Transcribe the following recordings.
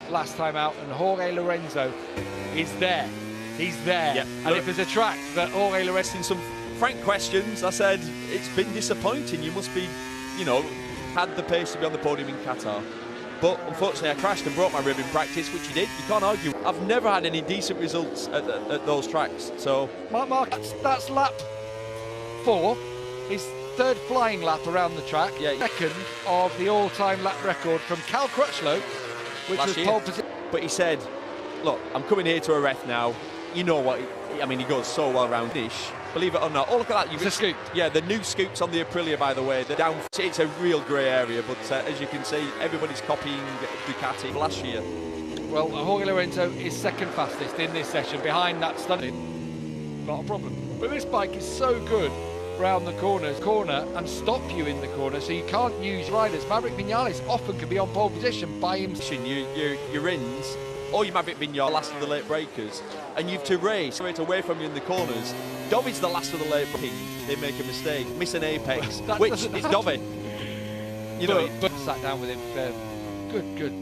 last time out, and Jorge Lorenzo is there. He's there. Yep. And if there's a track that Jorge Lorenzo... In some frank questions, I said, it's been disappointing. You must be, you know, had the pace to be on the podium in Qatar. But unfortunately, I crashed and broke my rib in practice, which you did. You can't argue. I've never had any decent results at those tracks. So, Mark, that's lap 4. His third flying lap around the track. Yeah. Second of the all-time lap record from Cal Crutchlow, which was pole position. But he said, look, I'm coming here to a ref now. You know what, I mean, he goes so well round ish. Believe it or not. Oh, look at that. It's a scoop. Yeah, the new scoops on the Aprilia, by the way. They're down. It's a real grey area, but as you can see, everybody's copying Ducati last year. Well, Jorge Lorenzo is second fastest in this session, behind that stunning. Not a problem. But this bike is so good round the corner and stop you in the corner, so you can't use riders. Maverick Vinales often can be on pole position by himself. Your ins, or you Maverick Vinales, last of the late breakers, and you've to race straight away from you in the corners. Dovi's the last of the late breakers. They make a mistake, miss an apex, which is Dovi. You know, but sat down with him for good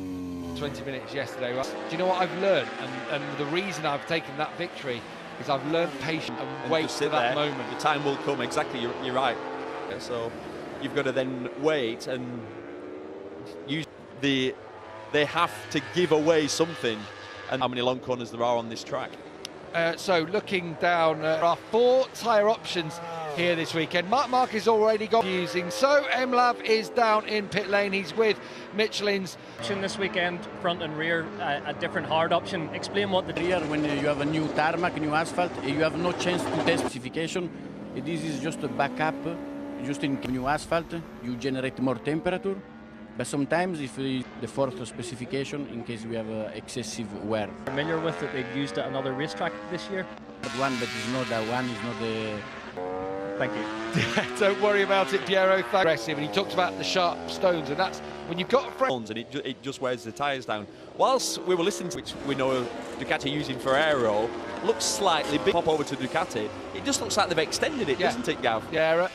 20 minutes yesterday. Right? Do you know what I've learned? And the reason I've taken that victory is I've learned patience and wait for that moment. The time will come. Exactly, you're right. So you've got to then wait and use they have to give away something. And how many long corners there are on this track? So looking down, there are 4 tyre options here this weekend. Mark Marquez already got using, so MLav is down in pit lane. He's with Michelin's. This weekend, front and rear, a different hard option. Explain what the rear, when you have a new tarmac, new asphalt, you have no chance to test specification. This is just a backup. Just in new asphalt, you generate more temperature. But sometimes if the fourth specification, in case we have excessive wear. Familiar with that they've used at another racetrack this year? But one, but it's not that one, is not the... Thank you. Don't worry about it, Piero. Aggressive, and he talks about the sharp stones, and that's when you've got and it just wears the tyres down. Whilst we were listening to which we know Ducati using for aero, looks slightly big. Pop over to Ducati, it just looks like they've extended it, doesn't it, Gav? Yeah.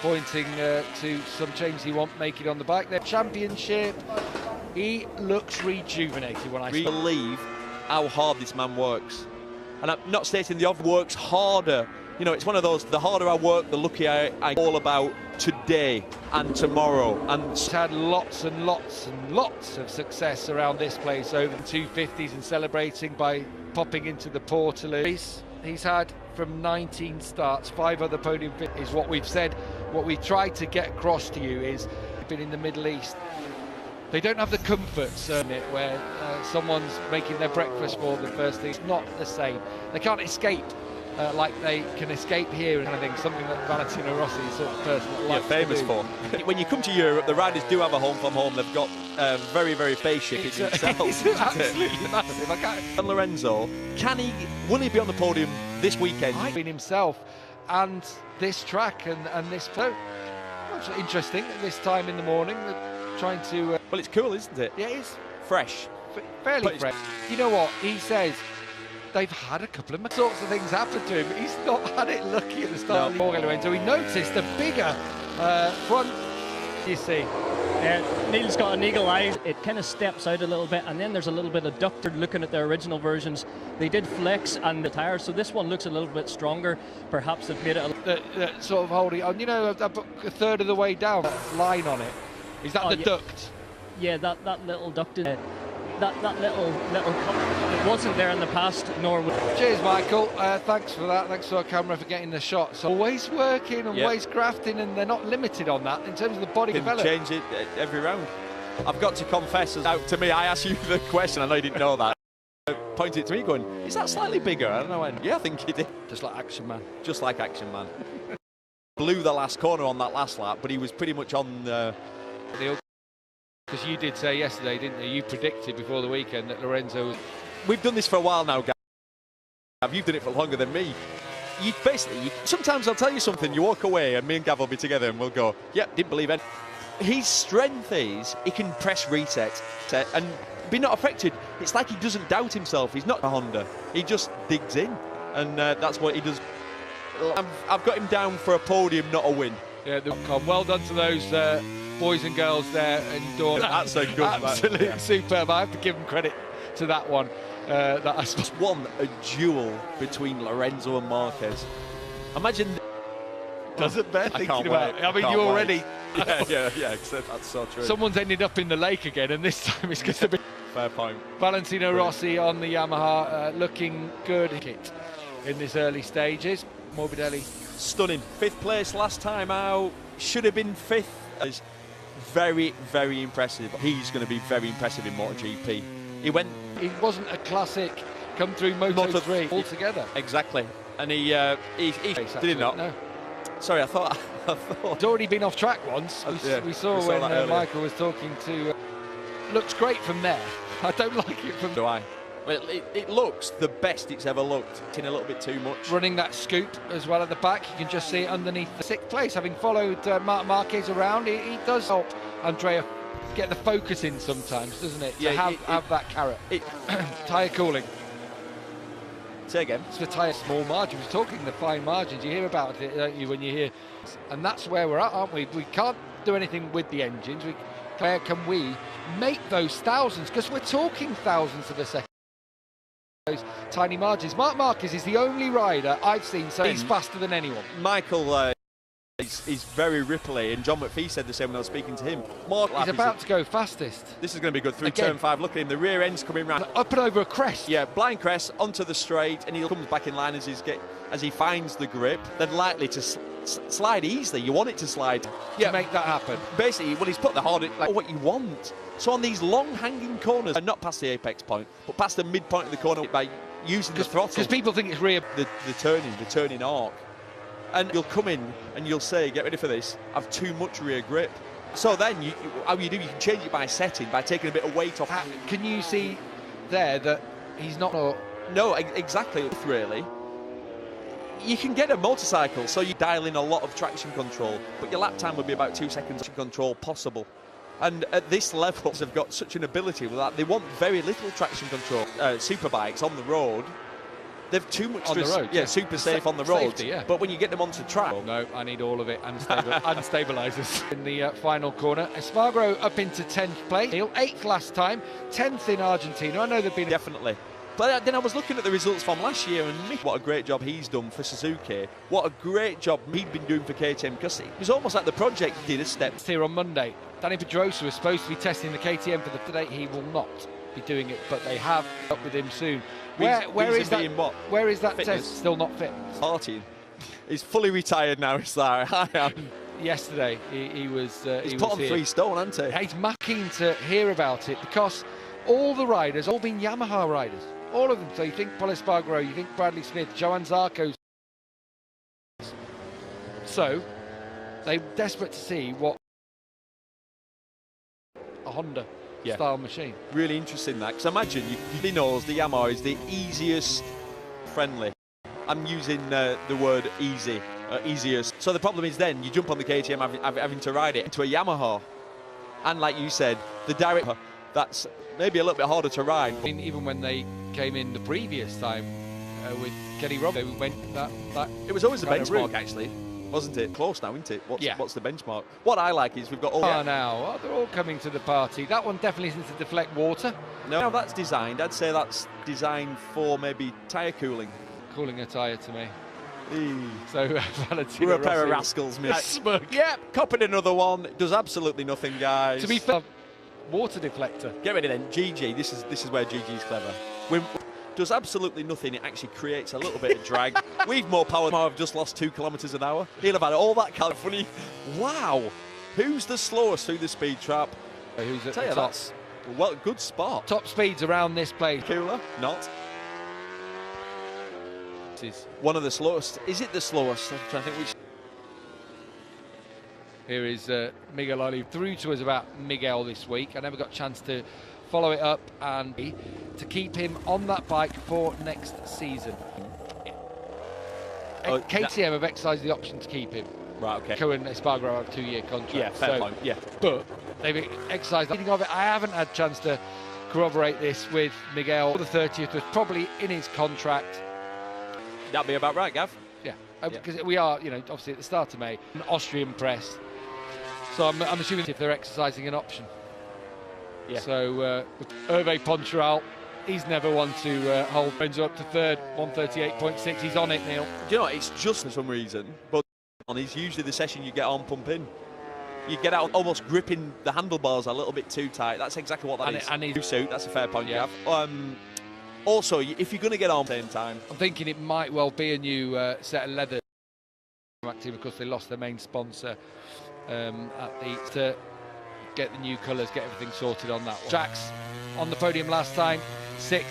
Pointing to some changes he wants making on the bike. Their championship, he looks rejuvenated when I believe how hard this man works. And I'm not stating the obvious, works harder. You know, it's one of those, the harder I work, the luckier I'm all about today and tomorrow. And he's had lots and lots and lots of success around this place over the 250s and celebrating by popping into the Portaloo. He's had from 19 starts, 5 other podium is what we've said. What we tried to get across to you is been in the Middle East. They don't have the comforts where someone's making their breakfast for them first thing. It's not the same. They can't escape like they can escape here, and I think something that Valentino Rossi is sort of person that likes famous for. When you come to Europe, the riders do have a home from home. They've got very, very spaceship in themselves. It's absolutely massive. And Lorenzo, will he be on the podium this weekend? Been himself and this track and this so interesting at this time in the morning. They're trying to. Well, it's cool, isn't it? Yeah, it is fresh, fairly fresh. You know what he says? They've had a couple of sorts of things happen to him. He's not had it lucky at the start. No. So he noticed a bigger front. You see, Neil's got an eagle eye. It kind of steps out a little bit, and then there's a little bit of ducted. Looking at their original versions, they did flex and the tires, so this one looks a little bit stronger. Perhaps they've made it sort of holding on. You know, a third of the way down, line on it. Is that the duct? Yeah, that little ducted. That little it wasn't there in the past, nor would. Cheers, Michael. Thanks for that. Thanks to our camera for getting the shot. So always working, always grafting, and they're not limited on that in terms of the body development. Change it every round. I've got to confess, out to me, I asked you the question. I know you didn't know that. Pointed to me, going, "Is that slightly bigger?" I don't know. Yeah, I think it did. Just like Action Man. Just like Action Man. Blew the last corner on that last lap, but he was pretty much on the. Because you did say yesterday, didn't you? You predicted before the weekend that Lorenzo was... We've done this for a while now, Gav. You've done it for longer than me. Sometimes I'll tell you something, you walk away and me and Gav will be together and we'll go, yep, didn't believe it. His strength is he can press reset and be not affected. It's like he doesn't doubt himself. He's not a Honda. He just digs in, and that's what he does. I've got him down for a podium, not a win. Yeah, well done to those boys and girls there endured. That's a good absolute superb. I have to give them credit to that one. That I just won a duel between Lorenzo and Marquez. Imagine. Doesn't bear thinking about it. I mean, Can't you wait. already. yeah. That's so true. Someone's ended up in the lake again, and this time it's going to be. Fair point. Valentino Rossi on the Yamaha, looking good in this early stages. Morbidelli. Stunning. 5th place last time out. Should have been 5th. Is very, very impressive. He's going to be very impressive in MotoGP. He wasn't a classic come through Moto3 altogether. Exactly. And he did he not? No. Sorry, I thought. He's already been off track once. We saw when Michael was talking to. Looks great from there. I don't like it from. Do I? Well, it looks the best it's ever looked. It's in a little bit too much. Running that scoop as well at the back. You can just see it underneath the 6th place. Having followed Marc Marquez around, he does help Andrea get the focus in sometimes, doesn't it? Yeah, to have that carrot. Tyre cooling. Say again. It's for tyre small margins. We're talking the fine margins. You hear about it, don't you, when you hear. And that's where we're at, aren't we? We can't do anything with the engines. Where can we make those thousands? Because we're talking thousands of a second. Those tiny margins. Marc Marquez is the only rider I've seen so he's faster than anyone. Michael is very ripply, and John McPhee said the same when I was speaking to him. He's about to go fastest. This is going to be good through turn 5. Look at him, the rear end's coming round. Up and over a crest. Yeah, blind crest onto the straight, and he comes back in line as he finds the grip. Then likely to slide easily. You want it to slide. To make that happen. Basically, well, he's put the hard like what you want. So on these long hanging corners, not past the apex point, but past the midpoint of the corner by using the throttle. Because people think it's rear. The turning arc. And you'll come in and you'll say, get ready for this, I've too much rear grip. So then, how you can change it by setting, by taking a bit of weight off. Can you see there that he's not... No, exactly, really. You can get a motorcycle, so you dial in a lot of traction control, but your lap time would be about 2 seconds of control possible. And at this level, they've got such an ability with that. They want very little traction control. Superbikes on the road, they've too much on the road. Yeah, super safe on the road. Safety, yeah. But when you get them onto track, no, I need all of it and stabilizers. In the final corner, Espargaro up into 10th place. 8th last time, 10th in Argentina. I know they've been definitely. But then I was looking at the results from last year, and what a great job he's done for Suzuki. What a great job he'd been doing for KTM, because it was almost like the project did a step. Here on Monday, Danny Pedrosa was supposed to be testing the KTM for the today. He will not be doing it, but they have up with him soon. Where is that? Where is that test? Still not fit. Partying. He's fully retired now. It's like I am. Yesterday, he was. He's put on 3 stone, hasn't he? He's keen to hear about it because all the riders, all been Yamaha riders, all of them. So you think Pol Espargaro, you think Bradley Smith, Johan Zarco. So they're desperate to see what a Honda style machine. Really interesting that, because imagine he knows the Yamaha is the easiest friendly. I'm using the word easy, easiest. So the problem is then you jump on the KTM having to ride it into a Yamaha, and like you said, the direct that's maybe a little bit harder to ride. I mean, even when they came in the previous time with Kenny Roberts, they went that it was always the benchmark actually. Wasn't it? Close now, isn't it? What's the benchmark? What I like is we've got all... now. They're all coming to the party. That one definitely isn't to deflect water. No, that's designed. I'd say that's designed for maybe tyre cooling. Cooling a tyre to me. So, Valentino we're a pair of rascals, mate. Yep, copied another one. It does absolutely nothing, guys. To be fair, water deflector. Get ready then. GG. This is where GG's clever. Does absolutely nothing. It actually creates a little bit of drag. We've more power. I've just lost 2 kilometres an hour. He'll have had all that kind of funny. Wow. Who's the slowest through the speed trap? Who's at the top? That's, well, good spot. Top speeds around this place. Cooler? Not. This is one of the slowest. Is it the slowest? I'm trying to think which. Here is Miguel Ali through to us about Miguel this week. I never got a chance to follow it up and to keep him on that bike for next season. KTM have exercised the option to keep him. Right, okay. Cohen and Espargaro have a 2-year contract. Yeah, fair point, yeah. But they've exercised anything of it. I haven't had a chance to corroborate this with Miguel. The 30th was probably in his contract. That'd be about right, Gav. Yeah, because we are, obviously at the start of May, an Austrian press. So I'm assuming if they're exercising an option. Yeah. So Hervé Poncharal, he's never one to hold. Lorenzo up to third, 138.6. He's on it, Neil. Do you know, it's just for some reason, but it's usually the session you get on pumping. You get out almost gripping the handlebars a little bit too tight. That's exactly what that is. And New suit, that's a fair point you have. Also, if you're going to get on at the same time. I'm thinking it might well be a new set of leather. Because they lost their main sponsor to get the new colours, get everything sorted on that one. Jack's on the podium last time, 6th,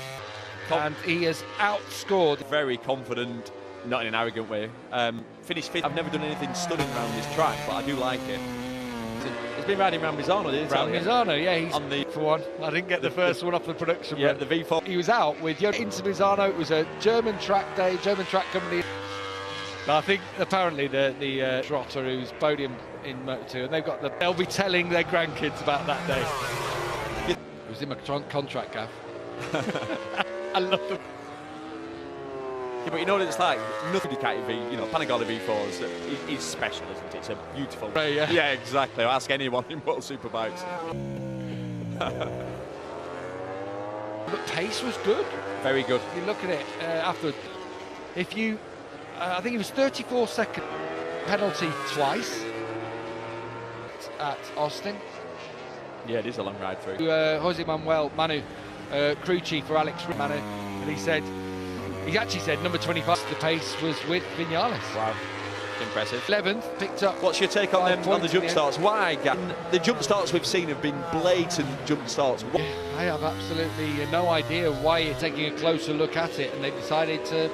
and he has outscored. Very confident, not in an arrogant way. Finished 5th. I've never done anything stunning around this track, but I do like it. He's been riding around Misano, didn't he? Around Misano, yeah, he's on the for one. I didn't get the first one off the production. Yeah, run. the V4. He was out with into Misano. It was a German track day, German track company. But I think apparently the trotter who's podium in Moto2, and they'll be telling their grandkids about that day. It was in my contract, Gav. I love them. Yeah, but you know what it's like? Nothing Ducati V, Panigale V4s is special, isn't it? It's a beautiful. Right, yeah. Yeah, exactly. I'll ask anyone in World Superbikes. But pace was good. Very good. You look at it afterwards. If you, I think it was 34-second penalty twice at Austin. Yeah, it is a long ride through. Jose Manuel Manu, crew chief for Alex Manu, and he actually said number 25. The pace was with Vinales. Wow, impressive. 11th picked up. What's your take on them on the jump starts? Why, Gavin? The jump starts we've seen have been blatant jump starts. I have absolutely no idea why you're taking a closer look at it, and they've decided to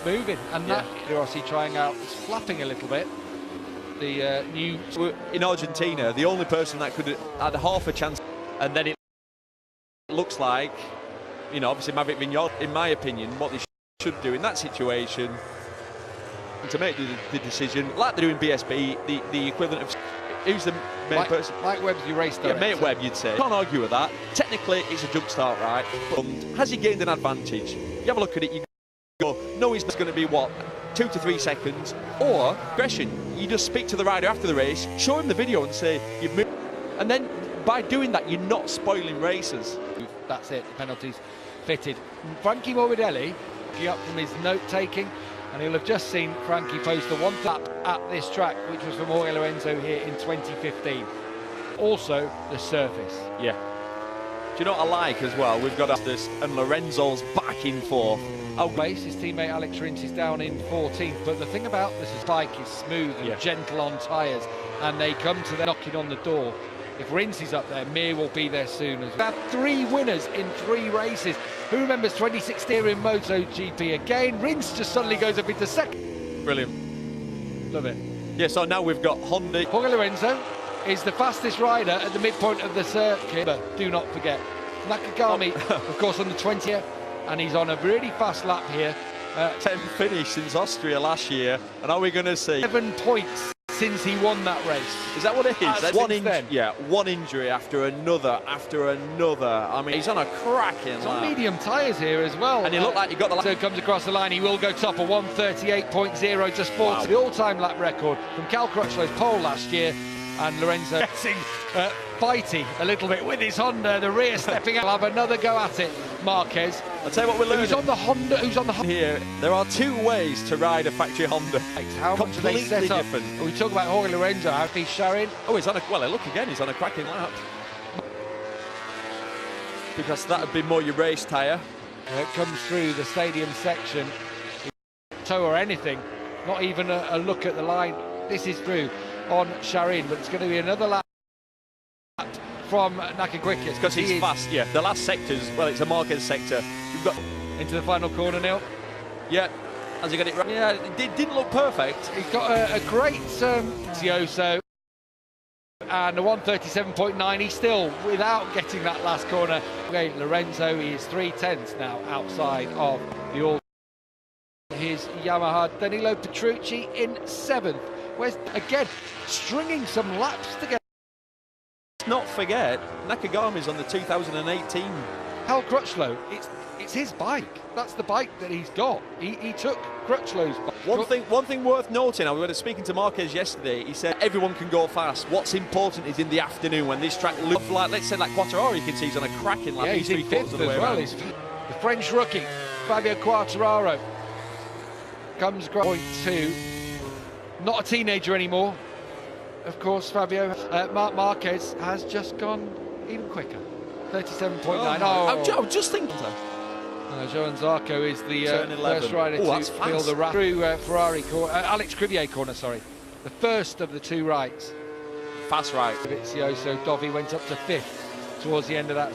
move it. And that Rossi trying out, it's flapping a little bit. The new in Argentina, the only person that could had half a chance, and then it looks like, obviously Maverick Vignales, in my opinion, what they should do in that situation to make the decision, like they're doing BSB, the equivalent of who's the main person? Mike Webb's your race director. Yeah, Mate Webb, you'd say. Can't argue with that. Technically, it's a jump start, right? But has he gained an advantage? You have a look at it, you go, no, he's going to be what? 2 to 3 seconds, or aggression. You just speak to the rider after the race, show him the video and say you've moved, and then by doing that you're not spoiling races. That's it, the penalties fitted. Frankie Morbidelli, up from his note taking, and he'll have just seen Frankie post the one lap at this track, which was from Jorge Lorenzo here in 2015. Also the surface. Yeah. Do you know what I like as well? We've got this, and Lorenzo's back in 4th. Place his teammate Alex Rins is down in 14th, but the thing about this bike is smooth and gentle on tyres, and they come to the knocking on the door. If Rins is up there, Mir will be there soon as well. 3 winners in 3 races. Who remembers 2016 in Motogp again? Rins just suddenly goes up into 2nd. Brilliant. Love it. Yeah, so now we've got Honda. Jorge Lorenzo is the fastest rider at the midpoint of the circuit. But do not forget, Nakagami, of course, on the 20th, and he's on a really fast lap here. 10th finish since Austria last year, and are we going to see 7 points since he won that race? Is that what it is? That's one injury after another. I mean, he's on a cracking lap. Medium tyres here as well, and he looked like he got the lap. So comes across the line, he will go top of 138.0, just falls to the all-time lap record from Cal Crutchlow's pole last year. And Lorenzo getting bitey a little bit with his Honda, the rear stepping out. He'll have another go at it, Marquez. I'll tell you what we're learning. Who's on the Honda? Here, there are 2 ways to ride a factory Honda. How much do they set up? Different. We talk about Jorge Lorenzo, how he's showing. Oh, he's on a, look again, he's on a cracking lap. Because that would be more your race tyre. It comes through the stadium section. Toe or anything, not even a look at the line. This is through on Sharin, but it's going to be another lap from Nakagwikis. Because he's fast, yeah. The last sector's, it's a Marquez sector. You've got into the final corner, Neil. Yeah, has he got it right? Yeah, it didn't look perfect. He's got a great Tioso and a 137.9. He's still without getting that last corner. Okay, Lorenzo, he is 3/10 now outside of the all. His Yamaha. Danilo Petrucci in 7th. Where's again stringing some laps together. Let's not forget Nakagami's on the 2018 Hal Crutchlow, it's his bike. That's the bike that he's got. He took Crutchlow's bike. One thing worth noting, I was speaking to Marquez yesterday, he said everyone can go fast. What's important is in the afternoon when this track looks like, let's say like Quartararo, you can see he's on a cracking lap. Yeah, he's in fifth as well. The French rookie, Fabio Quartararo, comes point two. Not a teenager anymore. Of course, Fabio. Marc Marquez has just gone even quicker. 37.9. I was just thinking. Johan Zarco is the first rider to fill the run through Ferrari Alex Crivier corner, sorry. The first of the two rights. Fast right. So Dovi went up to fifth towards the end of that.